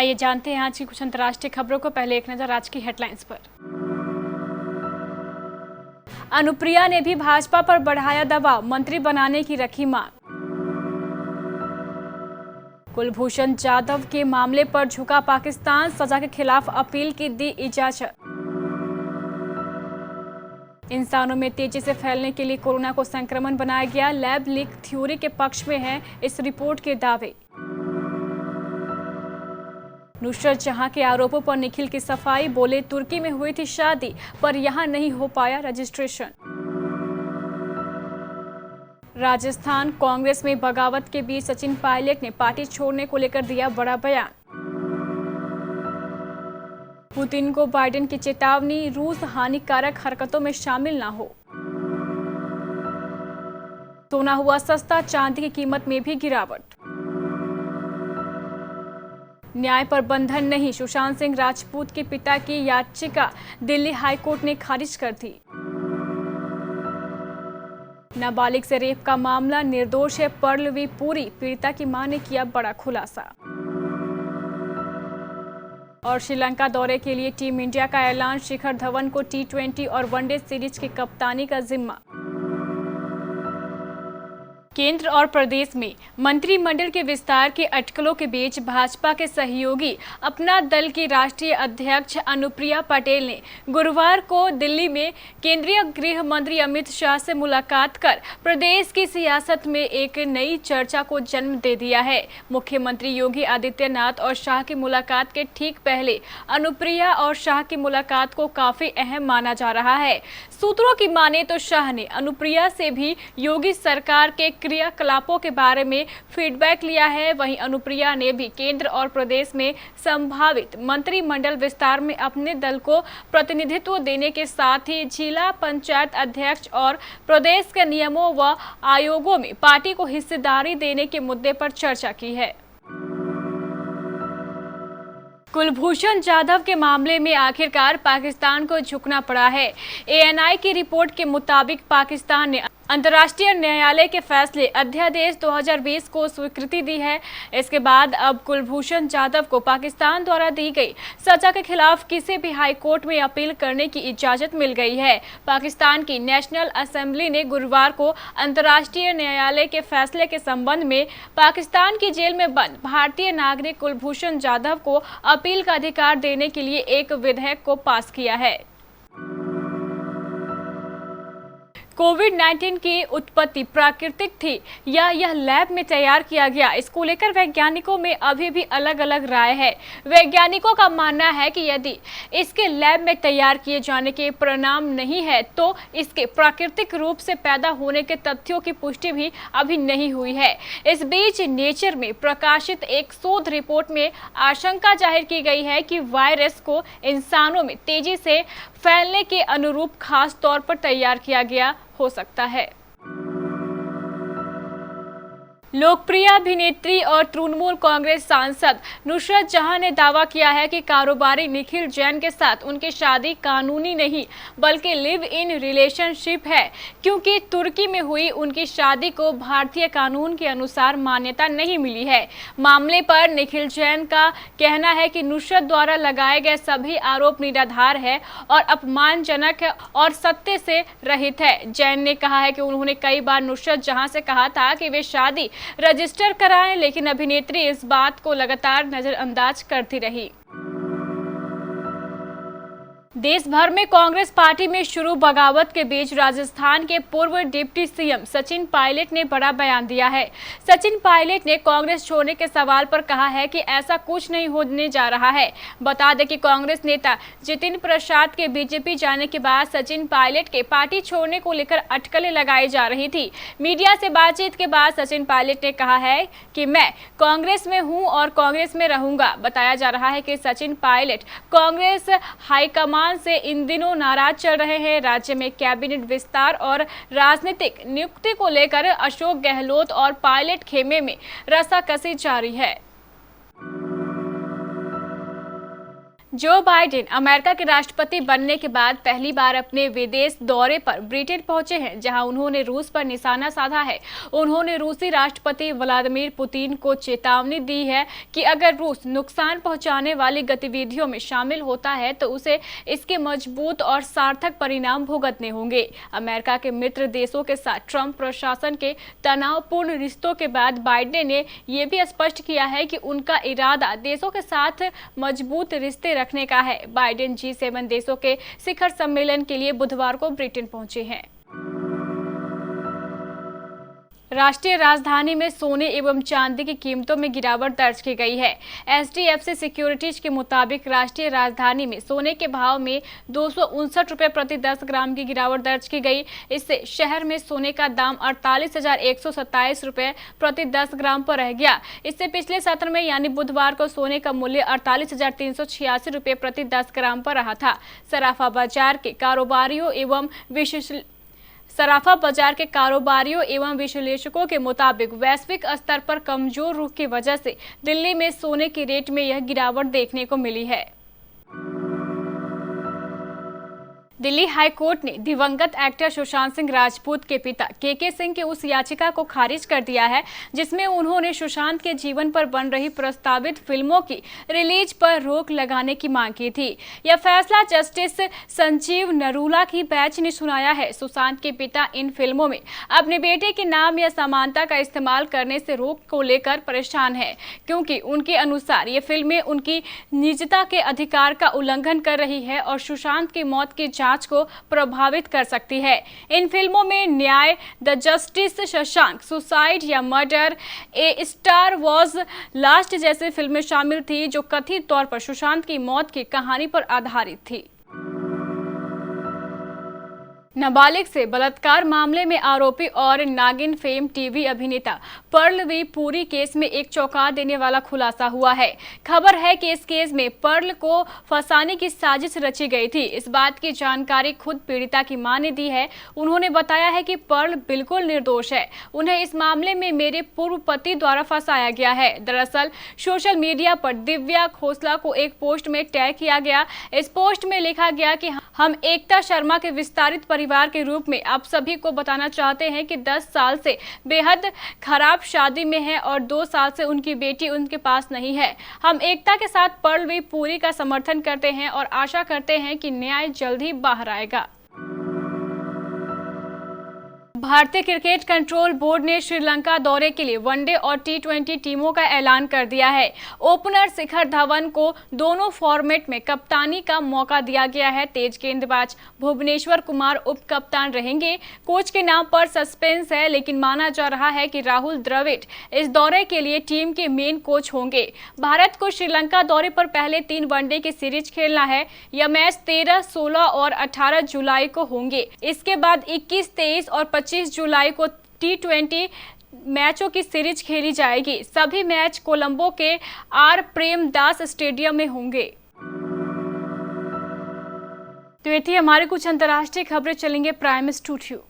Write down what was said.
आइए जानते हैं आज की कुछ अंतर्राष्ट्रीय खबरों को। पहले एक नजर आज की हेडलाइंस पर। अनुप्रिया ने भी भाजपा पर बढ़ाया दबाव, मंत्री बनाने की रखी मांग। कुलभूषण जाधव के मामले पर झुका पाकिस्तान, सजा के खिलाफ अपील की दी इजाजत। इंसानों में तेजी से फैलने के लिए कोरोना को संक्रमण बनाया गया, लैब लीक थ्योरी के पक्ष में है इस रिपोर्ट के दावे। नुसरत जहां के आरोपों पर निखिल की सफाई, बोले तुर्की में हुई थी शादी पर यहां नहीं हो पाया रजिस्ट्रेशन। राजस्थान कांग्रेस में बगावत के बीच सचिन पायलट ने पार्टी छोड़ने को लेकर दिया बड़ा बयान। पुतिन को बाइडेन की चेतावनी, रूस हानिकारक हरकतों में शामिल ना हो। सोना हुआ सस्ता, चांदी की कीमत में भी गिरावट। न्याय पर बंधन नहीं, सुशांत सिंह राजपूत के पिता की याचिका दिल्ली हाईकोर्ट ने खारिज कर दी। नाबालिग से रेप का मामला, निर्दोष है पर्लवी पुरी, पीड़िता की मां ने किया बड़ा खुलासा। और श्रीलंका दौरे के लिए टीम इंडिया का ऐलान, शिखर धवन को T20 और वनडे सीरीज की कप्तानी का जिम्मा। केंद्र और प्रदेश में मंत्रिमंडल के विस्तार के अटकलों के बीच भाजपा के सहयोगी अपना दल की राष्ट्रीय अध्यक्ष अनुप्रिया पटेल ने गुरुवार को दिल्ली में केंद्रीय गृह मंत्री अमित शाह से मुलाकात कर प्रदेश की सियासत में एक नई चर्चा को जन्म दे दिया है। मुख्यमंत्री योगी आदित्यनाथ और शाह की मुलाकात के ठीक पहले अनुप्रिया और शाह की मुलाकात को काफी अहम माना जा रहा है। सूत्रों की माने तो शाह ने अनुप्रिया से भी योगी सरकार के क्रियाकलापों के बारे में फीडबैक लिया है। वहीं अनुप्रिया ने भी केंद्र और प्रदेश में संभावित मंत्रिमंडल विस्तार में अपने दल को प्रतिनिधित्व देने के साथ ही जिला पंचायत अध्यक्ष और प्रदेश के नियमों व आयोगों में पार्टी को हिस्सेदारी देने के मुद्दे पर चर्चा की है। कुलभूषण जाधव के मामले में आखिरकार पाकिस्तान को झुकना पड़ा है। ANI की रिपोर्ट के मुताबिक पाकिस्तान ने अंतर्राष्ट्रीय न्यायालय के फैसले अध्यादेश 2020 को स्वीकृति दी है। इसके बाद अब कुलभूषण जाधव को पाकिस्तान द्वारा दी गई सजा के खिलाफ किसी भी हाई कोर्ट में अपील करने की इजाजत मिल गई है। पाकिस्तान की नेशनल असेंबली ने गुरुवार को अंतर्राष्ट्रीय न्यायालय के फैसले के संबंध में पाकिस्तान की जेल में बंद भारतीय नागरिक कुलभूषण जाधव को अपील का अधिकार देने के लिए एक विधेयक को पास किया है। कोविड-19 की उत्पत्ति प्राकृतिक थी या यह लैब में तैयार किया गया, इसको लेकर वैज्ञानिकों में अभी भी अलग अलग राय है। वैज्ञानिकों का मानना है कि यदि इसके लैब में तैयार किए जाने के परिणाम नहीं है तो इसके प्राकृतिक रूप से पैदा होने के तथ्यों की पुष्टि भी अभी नहीं हुई है। इस बीच नेचर में प्रकाशित एक शोध रिपोर्ट में आशंका जाहिर की गई है कि वायरस को इंसानों में तेजी से फैलने के अनुरूप खास तौर पर तैयार किया गया हो सकता है। लोकप्रिय अभिनेत्री और तृणमूल कांग्रेस सांसद नुसरत जहां ने दावा किया है कि कारोबारी निखिल जैन के साथ उनकी शादी कानूनी नहीं बल्कि लिव इन रिलेशनशिप है, क्योंकि तुर्की में हुई उनकी शादी को भारतीय कानून के अनुसार मान्यता नहीं मिली है। मामले पर निखिल जैन का कहना है कि नुसरत द्वारा लगाए गए सभी आरोप निराधार है और अपमानजनक है और सत्य से रहित है। जैन ने कहा है कि उन्होंने कई बार नुसरत जहां से कहा था कि वे शादी रजिस्टर कराएं, लेकिन अभिनेत्री इस बात को लगातार नजरअंदाज करती रही। देश भर में कांग्रेस पार्टी में शुरू बगावत के बीच राजस्थान के पूर्व डिप्टी सीएम सचिन पायलट ने बड़ा बयान दिया है। सचिन पायलट ने कांग्रेस छोड़ने के सवाल पर कहा है कि ऐसा कुछ नहीं होने जा रहा है। बता दें कि कांग्रेस नेता जितिन प्रसाद के बीजेपी जाने के बाद सचिन पायलट के पार्टी छोड़ने को लेकर अटकलें लगाई जा रही थी। मीडिया से बातचीत के बाद सचिन पायलट ने कहा है कि मैं कांग्रेस में हूं और कांग्रेस में रहूंगा। बताया जा रहा है कि सचिन पायलट कांग्रेस हाईकमान से इन दिनों नाराज चल रहे हैं। राज्य में कैबिनेट विस्तार और राजनीतिक नियुक्ति को लेकर अशोक गहलोत और पायलट खेमे में रस्साकसी जारी है। जो बाइडेन अमेरिका के राष्ट्रपति बनने के बाद पहली बार अपने विदेश दौरे पर ब्रिटेन पहुंचे हैं, जहां उन्होंने रूस पर निशाना साधा है। उन्होंने रूसी राष्ट्रपति व्लादिमीर पुतिन को चेतावनी दी है कि अगर रूस नुकसान पहुंचाने वाली गतिविधियों में शामिल होता है तो उसे इसके मजबूत और सार्थक परिणाम भुगतने होंगे। अमेरिका के मित्र देशों के साथ ट्रंप प्रशासन के तनावपूर्ण रिश्तों के बाद बाइडेन ने यह भी स्पष्ट किया है कि उनका इरादा देशों के साथ मजबूत रिश्ते रखने का है। बाइडेन G7 देशों के शिखर सम्मेलन के लिए बुधवार को ब्रिटेन पहुंचे हैं। राष्ट्रीय राजधानी में सोने एवं चांदी की कीमतों में गिरावट दर्ज की गई है। HDFC सिक्योरिटीज के मुताबिक राष्ट्रीय राजधानी में सोने के भाव में 259 रुपये प्रति 10 ग्राम की गिरावट दर्ज की गई। इससे शहर में सोने का दाम 48,127 रुपये प्रति 10 ग्राम पर रह गया। इससे पिछले सत्र में यानी बुधवार को सोने का मूल्य 48,386 रुपये प्रति 10 ग्राम पर रहा था। सराफा बाजार के कारोबारियों एवं विश्लेषकों के मुताबिक वैश्विक स्तर पर कमजोर रुख की वजह से दिल्ली में सोने के रेट में यह गिरावट देखने को मिली है। दिल्ली हाई कोर्ट ने दिवंगत एक्टर सुशांत सिंह राजपूत के पिता के सिंह की उस याचिका को खारिज कर दिया है जिसमें उन्होंने सुशांत के जीवन पर बन रही प्रस्तावित फिल्मों की रिलीज पर रोक लगाने की मांग की थी। यह फैसला जस्टिस संजीव नरूला की बेंच ने सुनाया है। सुशांत के पिता इन फिल्मों में अपने बेटे के नाम या समानता का इस्तेमाल करने से रोक को लेकर परेशान है, क्योंकि उनके अनुसार ये फिल्में उनकी निजता के अधिकार का उल्लंघन कर रही है और सुशांत की मौत की जांच को प्रभावित कर सकती है। इन फिल्मों में न्याय, द जस्टिस, शशांक, सुसाइड या murder, A star was last जैसी फिल्में शामिल थी जो कथित तौर पर सुशांत की मौत की कहानी पर आधारित थी। नाबालिग से बलात्कार मामले में आरोपी और नागिन फेम टीवी अभिनेता पर्ल पुरी केस में एक चौंका देने वाला खुलासा हुआ है। खबर है कि इस केस में पर्ल को फंसाने की साजिश रची गई थी। इस बात की जानकारी खुद पीड़िता की मां ने दी है। उन्होंने बताया है कि पर्ल बिल्कुल निर्दोष है। उन्हें इस मामले में मेरे पूर्व पति द्वारा फंसाया गया है। दरअसल सोशल मीडिया पर दिव्या खोसला को एक पोस्ट में टैग किया गया। इस पोस्ट में लिखा गया कि हम एकता शर्मा के विस्तारित परिवार के रूप में आप सभी को बताना चाहते हैं कि 10 साल से बेहद खराब शादी में है और 2 साल से उनकी बेटी उनके पास नहीं है। हम एकता के साथ पर्ल पुरी का समर्थन करते हैं और आशा करते हैं कि न्याय जल्द ही बाहर आएगा। भारतीय क्रिकेट कंट्रोल बोर्ड ने श्रीलंका दौरे के लिए वनडे और T20 टीमों का ऐलान कर दिया है। ओपनर शिखर धवन को दोनों फॉर्मेट में कप्तानी का मौका दिया गया है। तेज गेंदबाज भुवनेश्वर कुमार उप कप्तान रहेंगे। कोच के नाम पर सस्पेंस है, लेकिन माना जा रहा है कि राहुल द्रविड़ इस दौरे के लिए टीम के मेन कोच होंगे। भारत को श्रीलंका दौरे पर पहले 3 वनडे की सीरीज खेलना है। यह मैच 13, 16 और 18 जुलाई को होंगे। इसके बाद 21, 23 और 25 जुलाई को T20 मैचों की सीरीज खेली जाएगी। सभी मैच कोलंबो के आर प्रेमदास स्टेडियम में होंगे। तो ये थी हमारी कुछ अंतर्राष्ट्रीय खबरें। चलेंगे प्राइम स्टूडियो।